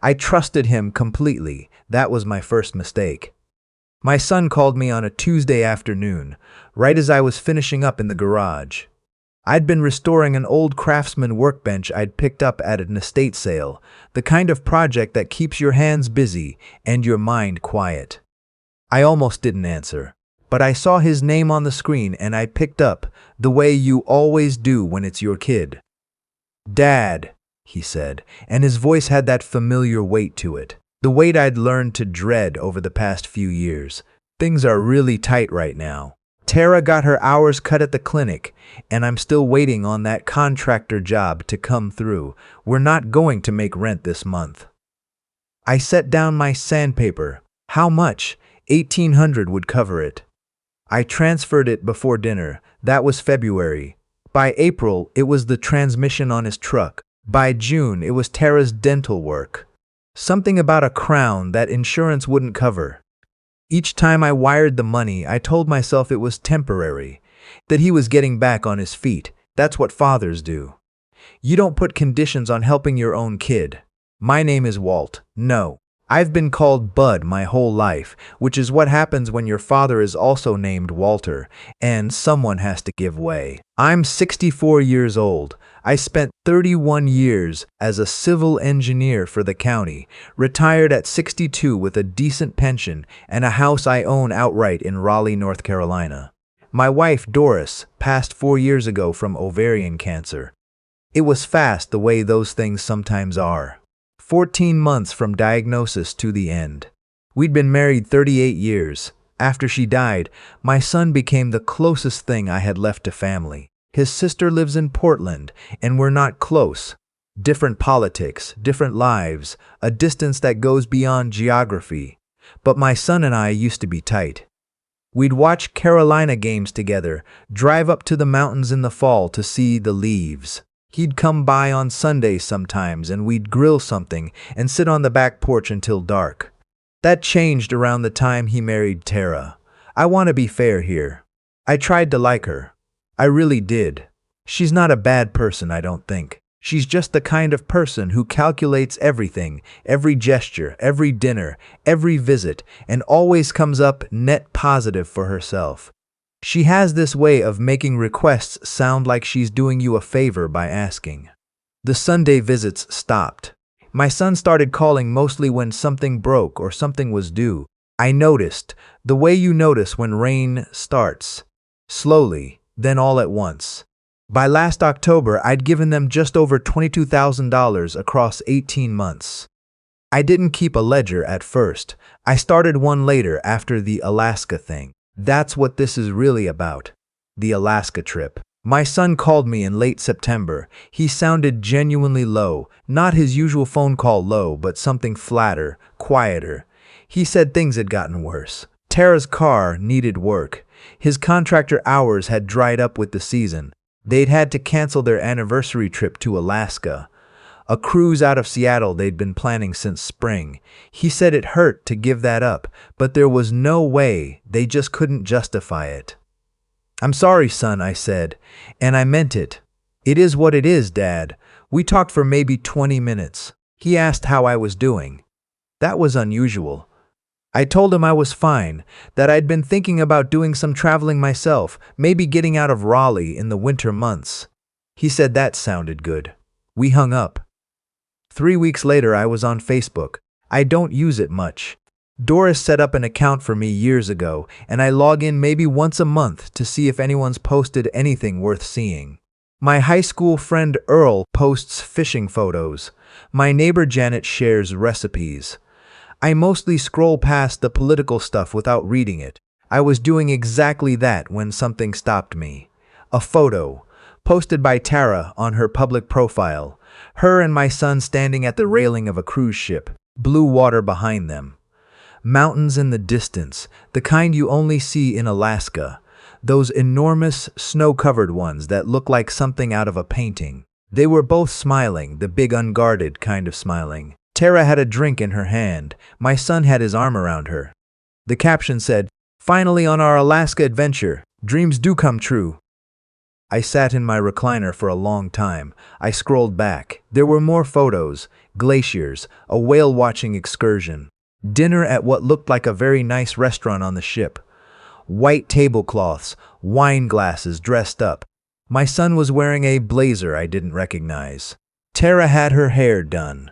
I trusted him completely. That was my first mistake. My son called me on a Tuesday afternoon, right as I was finishing up in the garage. I'd been restoring an old Craftsman workbench I'd picked up at an estate sale, the kind of project that keeps your hands busy and your mind quiet. I almost didn't answer, but I saw his name on the screen and I picked up, the way you always do when it's your kid. "Dad," he said, and his voice had that familiar weight to it, the weight I'd learned to dread over the past few years. "Things are really tight right now. Tara got her hours cut at the clinic, and I'm still waiting on that contractor job to come through. We're not going to make rent this month." I set down my sandpaper. How much? $1,800 would cover it. I transferred it before dinner. That was February. By April, it was the transmission on his truck. By June, it was Tara's dental work. Something about a crown that insurance wouldn't cover. Each time I wired the money, I told myself it was temporary, that he was getting back on his feet. That's what fathers do. You don't put conditions on helping your own kid. My name is Walt. No. I've been called Bud my whole life, which is what happens when your father is also named Walter, and someone has to give way. I'm 64 years old. I spent 31 years as a civil engineer for the county, retired at 62 with a decent pension and a house I own outright in Raleigh, North Carolina. My wife, Doris, passed 4 years ago from ovarian cancer. It was fast the way those things sometimes are. 14 months from diagnosis to the end. We'd been married 38 years. After she died, my son became the closest thing I had left to family. His sister lives in Portland, and we're not close. Different politics, different lives, a distance that goes beyond geography. But my son and I used to be tight. We'd watch Carolina games together, drive up to the mountains in the fall to see the leaves. He'd come by on Sundays sometimes, and we'd grill something and sit on the back porch until dark. That changed around the time he married Tara. I want to be fair here. I tried to like her. I really did. She's not a bad person, I don't think. She's just the kind of person who calculates everything, every gesture, every dinner, every visit, and always comes up net positive for herself. She has this way of making requests sound like she's doing you a favor by asking. The Sunday visits stopped. My son started calling mostly when something broke or something was due. I noticed, the way you notice when rain starts. Slowly, then all at once. By last October, I'd given them just over $22,000 across 18 months. I didn't keep a ledger at first. I started one later after the Alaska thing. That's what this is really about. The Alaska trip. My son called me in late September. He sounded genuinely low, not his usual phone call low, but something flatter, quieter. He said things had gotten worse. Tara's car needed work. His contractor hours had dried up with the season. They'd had to cancel their anniversary trip to Alaska, a cruise out of Seattle they'd been planning since spring. He said it hurt to give that up, but there was no way, they just couldn't justify it. "I'm sorry, son," I said, and I meant it. "It is what it is, Dad." We talked for maybe 20 minutes. He asked how I was doing. That was unusual. I told him I was fine, that I'd been thinking about doing some traveling myself, maybe getting out of Raleigh in the winter months. He said that sounded good. We hung up. 3 weeks later, I was on Facebook. I don't use it much. Doris set up an account for me years ago, and I log in maybe once a month to see if anyone's posted anything worth seeing. My high school friend Earl posts fishing photos. My neighbor Janet shares recipes. I mostly scroll past the political stuff without reading it. I was doing exactly that when something stopped me. A photo, posted by Tara on her public profile. Her and my son standing at the railing of a cruise ship, blue water behind them. Mountains in the distance, the kind you only see in Alaska. Those enormous, snow-covered ones that look like something out of a painting. They were both smiling, the big unguarded kind of smiling. Tara had a drink in her hand. My son had his arm around her. The caption said, "Finally on our Alaska adventure. Dreams do come true." I sat in my recliner for a long time. I scrolled back. There were more photos. glaciers, a whale-watching excursion, dinner at what looked like a very nice restaurant on the ship, white tablecloths, wine glasses dressed up. My son was wearing a blazer I didn't recognize. Tara had her hair done.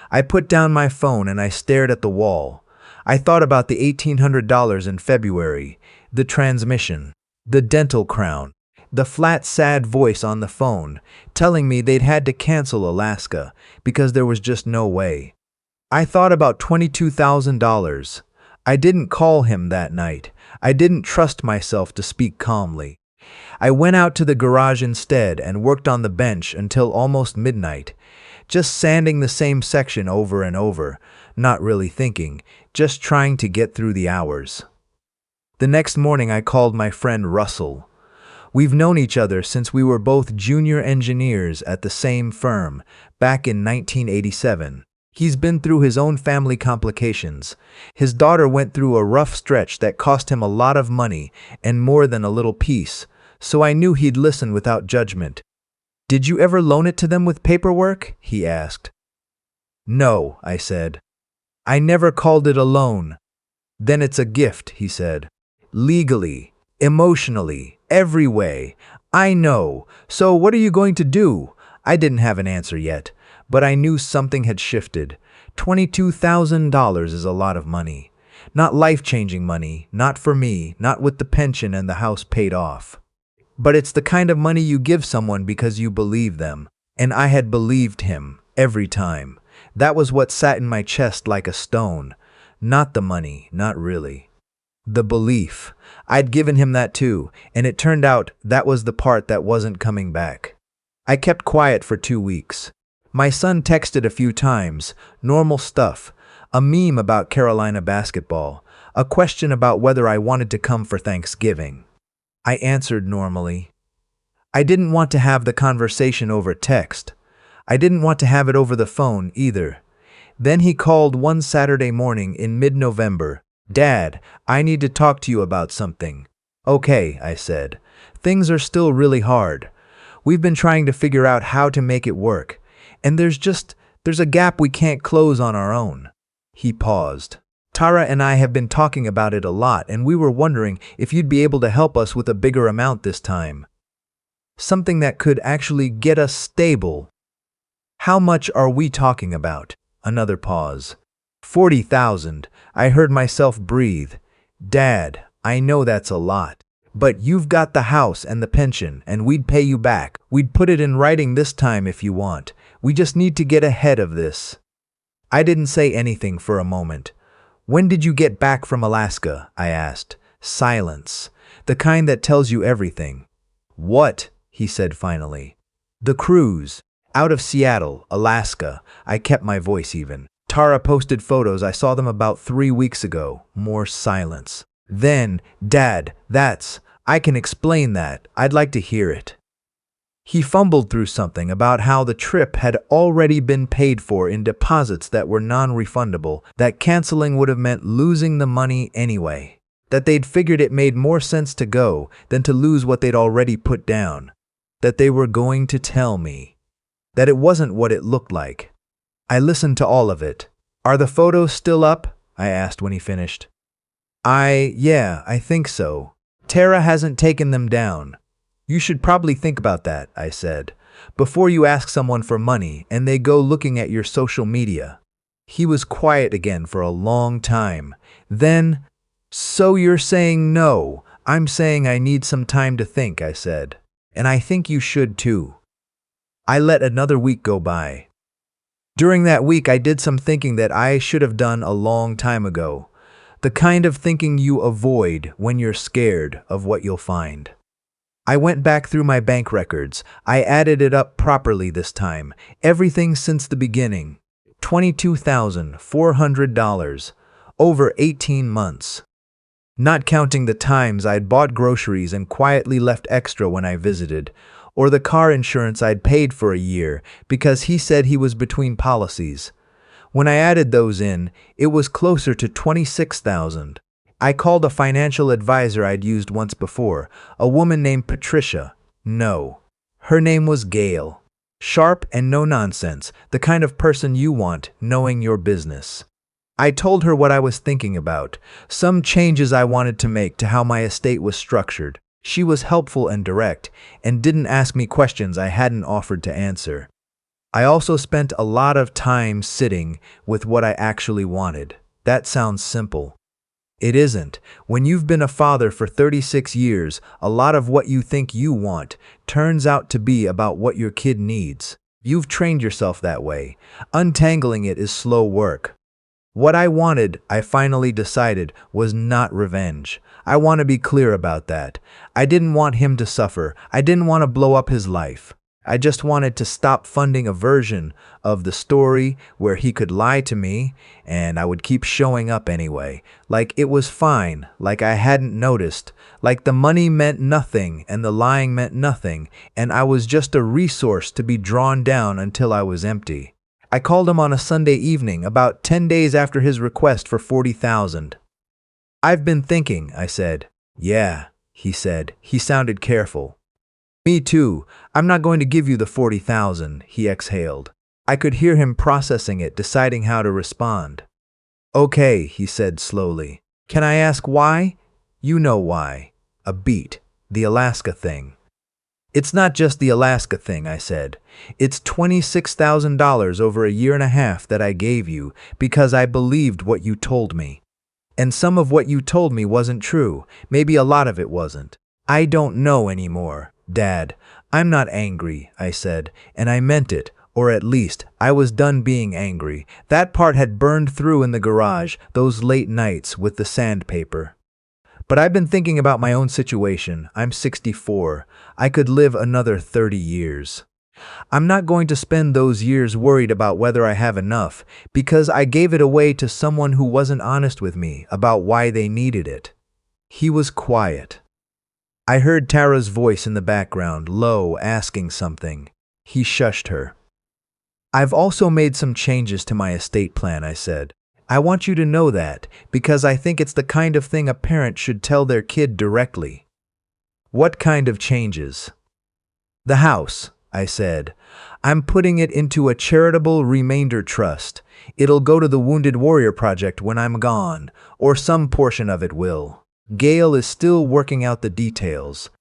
I put down my phone and I stared at the wall. I thought about the $1,800 in February, the transmission, the dental crown, the flat, sad voice on the phone telling me they'd had to cancel Alaska because there was just no way. I thought about $22,000. I didn't call him that night. I didn't trust myself to speak calmly. I went out to the garage instead and worked on the bench until almost midnight, just sanding the same section over and over, not really thinking, just trying to get through the hours. The next morning I called my friend Russell. We've known each other since we were both junior engineers at the same firm back in 1987. He's been through his own family complications. His daughter went through a rough stretch that cost him a lot of money and more than a little peace, so I knew he'd listen without judgment. "Did you ever loan it to them with paperwork?" he asked. "No," I said. "I never called it a loan." "Then it's a gift," he said. "Legally, emotionally, every way. I know. So what are you going to do?" I didn't have an answer yet, but I knew something had shifted. $22,000 is a lot of money. Not life-changing money, not for me, not with the pension and the house paid off. But it's the kind of money you give someone because you believe them. And I had believed him, every time. That was what sat in my chest like a stone. Not the money, not really. The belief. I'd given him that too, and it turned out that was the part that wasn't coming back. I kept quiet for 2 weeks. My son texted a few times, normal stuff, a meme about Carolina basketball, a question about whether I wanted to come for Thanksgiving. I answered normally. I didn't want to have the conversation over text. I didn't want to have it over the phone either. Then he called one Saturday morning in mid-November. "Dad, I need to talk to you about something." "Okay," I said. "Things are still really hard. We've been trying to figure out how to make it work, and there's a gap we can't close on our own." He paused. "Tara and I have been talking about it a lot, and we were wondering if you'd be able to help us with a bigger amount this time. Something that could actually get us stable." "How much are we talking about?" Another pause. 40,000. I heard myself breathe. "Dad, I know that's a lot. But you've got the house and the pension, and we'd pay you back. We'd put it in writing this time if you want. We just need to get ahead of this." I didn't say anything for a moment. "When did you get back from Alaska?" I asked. Silence. The kind that tells you everything. "What?" he said finally. "The cruise. Out of Seattle, Alaska." I kept my voice even. "Tara posted photos. I saw them about 3 weeks ago." More silence. Then, "Dad, I can explain that. I'd like to hear it." He fumbled through something about how the trip had already been paid for in deposits that were non-refundable, that canceling would have meant losing the money anyway, that they'd figured it made more sense to go than to lose what they'd already put down, that they were going to tell me, that it wasn't what it looked like. I listened to all of it. "Are the photos still up?" I asked when he finished. Yeah, I think so. Tara hasn't taken them down." "You should probably think about that," I said, "before you ask someone for money and they go looking at your social media." He was quiet again for a long time. Then, "So you're saying no?" "I'm saying I need some time to think," I said. "And I think you should too." I let another week go by. During that week, I did some thinking that I should have done a long time ago. The kind of thinking you avoid when you're scared of what you'll find. I went back through my bank records. I added it up properly this time. Everything since the beginning. $22,400. Over 18 months. Not counting the times I'd bought groceries and quietly left extra when I visited, or the car insurance I'd paid for a year because he said he was between policies. When I added those in, it was closer to 26,000. I called a financial advisor I'd used once before, a woman named Patricia. No, her name was Gail. Sharp and no nonsense, the kind of person you want, knowing your business. I told her what I was thinking about, some changes I wanted to make to how my estate was structured. She was helpful and direct, and didn't ask me questions I hadn't offered to answer. I also spent a lot of time sitting with what I actually wanted. That sounds simple. It isn't. When you've been a father for 36 years, a lot of what you think you want turns out to be about what your kid needs. You've trained yourself that way. Untangling it is slow work. What I wanted, I finally decided, was not revenge. I want to be clear about that. I didn't want him to suffer. I didn't want to blow up his life. I just wanted to stop funding a version of the story where he could lie to me and I would keep showing up anyway. Like it was fine, like I hadn't noticed, like the money meant nothing and the lying meant nothing, and I was just a resource to be drawn down until I was empty. I called him on a Sunday evening, about 10 days after his request for $40,000. "I've been thinking," I said. "Yeah," he said. He sounded careful. "Me too. I'm not going to give you the $40,000, he exhaled. I could hear him processing it, deciding how to respond. "Okay," he said slowly. "Can I ask why?" "You know why. A beat. The Alaska thing." "It's not just the Alaska thing," I said. "It's $26,000 over a year and a half that I gave you because I believed what you told me. And some of what you told me wasn't true. Maybe a lot of it wasn't. I don't know anymore. Dad, I'm not angry," I said, and I meant it, or at least, I was done being angry. That part had burned through in the garage, those late nights with the sandpaper. "But I've been thinking about my own situation. I'm 64. I could live another 30 years. I'm not going to spend those years worried about whether I have enough, because I gave it away to someone who wasn't honest with me about why they needed it." He was quiet. I heard Tara's voice in the background, low, asking something. He shushed her. "I've also made some changes to my estate plan," I said. "I want you to know that, because I think it's the kind of thing a parent should tell their kid directly." "What kind of changes?" "The house," I said. "I'm putting it into a charitable remainder trust. It'll go to the Wounded Warrior Project when I'm gone, or some portion of it will. Gail is still working out the details.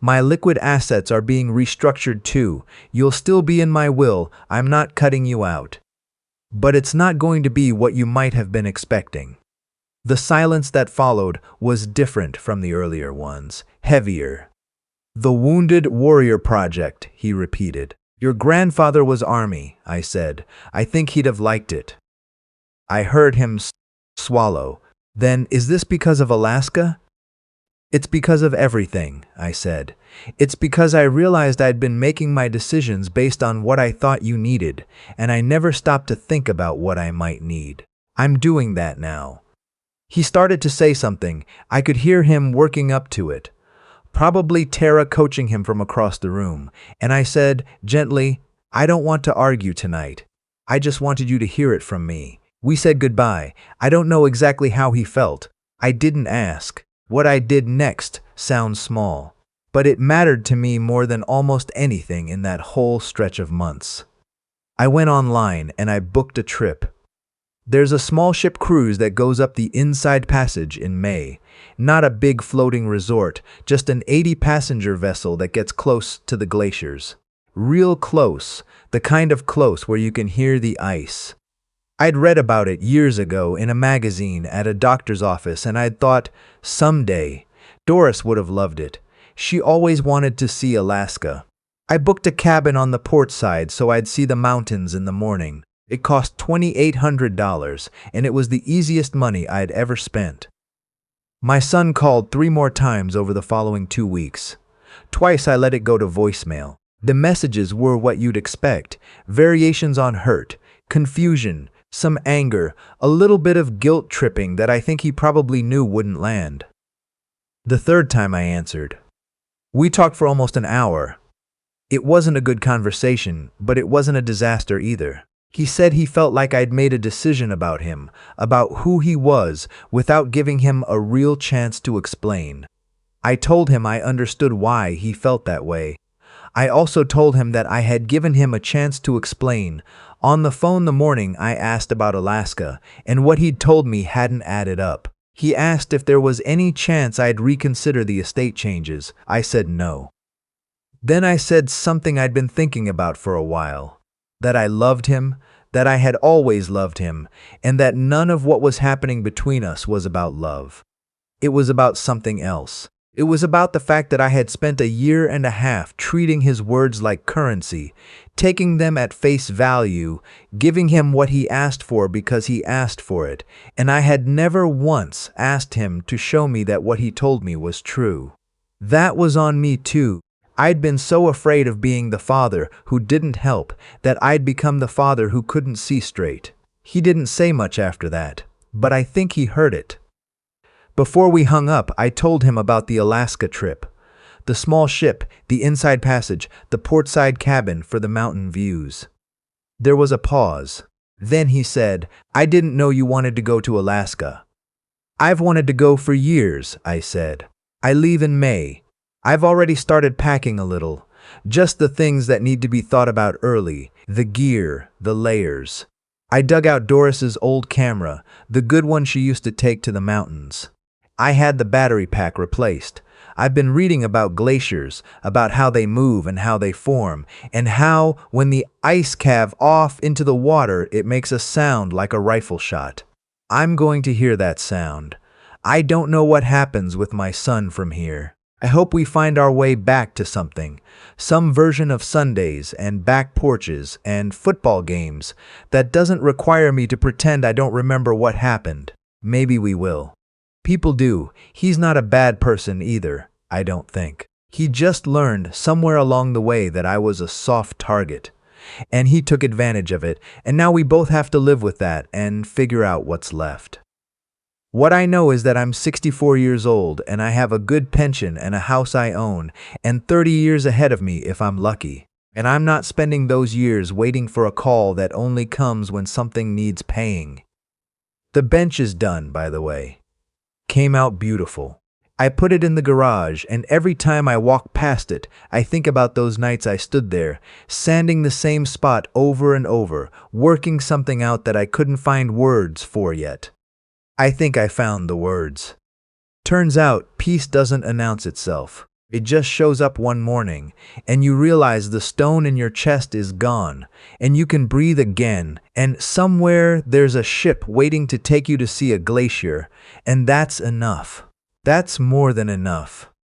My liquid assets are being restructured too. You'll still be in my will. I'm not cutting you out. But it's not going to be what you might have been expecting." The silence that followed was different from the earlier ones, heavier. "The Wounded Warrior Project," he repeated. "Your grandfather was Army," I said. "I think he'd have liked it." I heard him swallow. "Then is this because of Alaska?" "It's because of everything," I said. "It's because I realized I'd been making my decisions based on what I thought you needed, and I never stopped to think about what I might need. I'm doing that now." He started to say something. I could hear him working up to it. Probably Tara coaching him from across the room. And I said, gently, "I don't want to argue tonight. I just wanted you to hear it from me." We said goodbye. I don't know exactly how he felt. I didn't ask. What I did next sounds small, but it mattered to me more than almost anything in that whole stretch of months. I went online and I booked a trip. There's a small ship cruise that goes up the Inside Passage in May. Not a big floating resort, just an 80-passenger vessel that gets close to the glaciers. Real close, the kind of close where you can hear the ice. I'd read about it years ago in a magazine at a doctor's office, and I'd thought, someday, Doris would have loved it. She always wanted to see Alaska. I booked a cabin on the port side so I'd see the mountains in the morning. It cost $2,800, and it was the easiest money I'd ever spent. My son called 3 more times over the following 2 weeks. Twice I let it go to voicemail. The messages were what you'd expect. Variations on hurt, confusion, some anger, a little bit of guilt-tripping that I think he probably knew wouldn't land. The 3rd time I answered. We talked for almost an hour. It wasn't a good conversation, but it wasn't a disaster either. He said he felt like I'd made a decision about him, about who he was, without giving him a real chance to explain. I told him I understood why he felt that way. I also told him that I had given him a chance to explain. On the phone the morning I asked about Alaska, and what he'd told me hadn't added up. He asked if there was any chance I'd reconsider the estate changes. I said no. Then I said something I'd been thinking about for a while. That I loved him, that I had always loved him, and that none of what was happening between us was about love. It was about something else. It was about the fact that I had spent a year and a half treating his words like currency, taking them at face value, giving him what he asked for because he asked for it, and I had never once asked him to show me that what he told me was true. That was on me too. I'd been so afraid of being the father who didn't help that I'd become the father who couldn't see straight. He didn't say much after that, but I think he heard it. Before we hung up, I told him about the Alaska trip. The small ship, the inside passage, the portside cabin for the mountain views. There was a pause. Then he said, "I didn't know you wanted to go to Alaska." "I've wanted to go for years," I said. "I leave in May. I've already started packing a little. Just the things that need to be thought about early, the gear, the layers." I dug out Doris's old camera, the good one she used to take to the mountains. I had the battery pack replaced. I've been reading about glaciers, about how they move and how they form, and how, when the ice calves off into the water, it makes a sound like a rifle shot. I'm going to hear that sound. I don't know what happens with my son from here. I hope we find our way back to something, some version of Sundays and back porches and football games that doesn't require me to pretend I don't remember what happened. Maybe we will. People do. He's not a bad person either, I don't think. He just learned somewhere along the way that I was a soft target, and he took advantage of it, and now we both have to live with that and figure out what's left. What I know is that I'm 64 years old and I have a good pension and a house I own and 30 years ahead of me if I'm lucky. And I'm not spending those years waiting for a call that only comes when something needs paying. The bench is done, by the way. Came out beautiful. I put it in the garage, and every time I walk past it, I think about those nights I stood there, sanding the same spot over and over, working something out that I couldn't find words for yet. I think I found the words. Turns out, peace doesn't announce itself. It just shows up one morning, and you realize the stone in your chest is gone, and you can breathe again, and somewhere there's a ship waiting to take you to see a glacier, and that's enough. That's more than enough.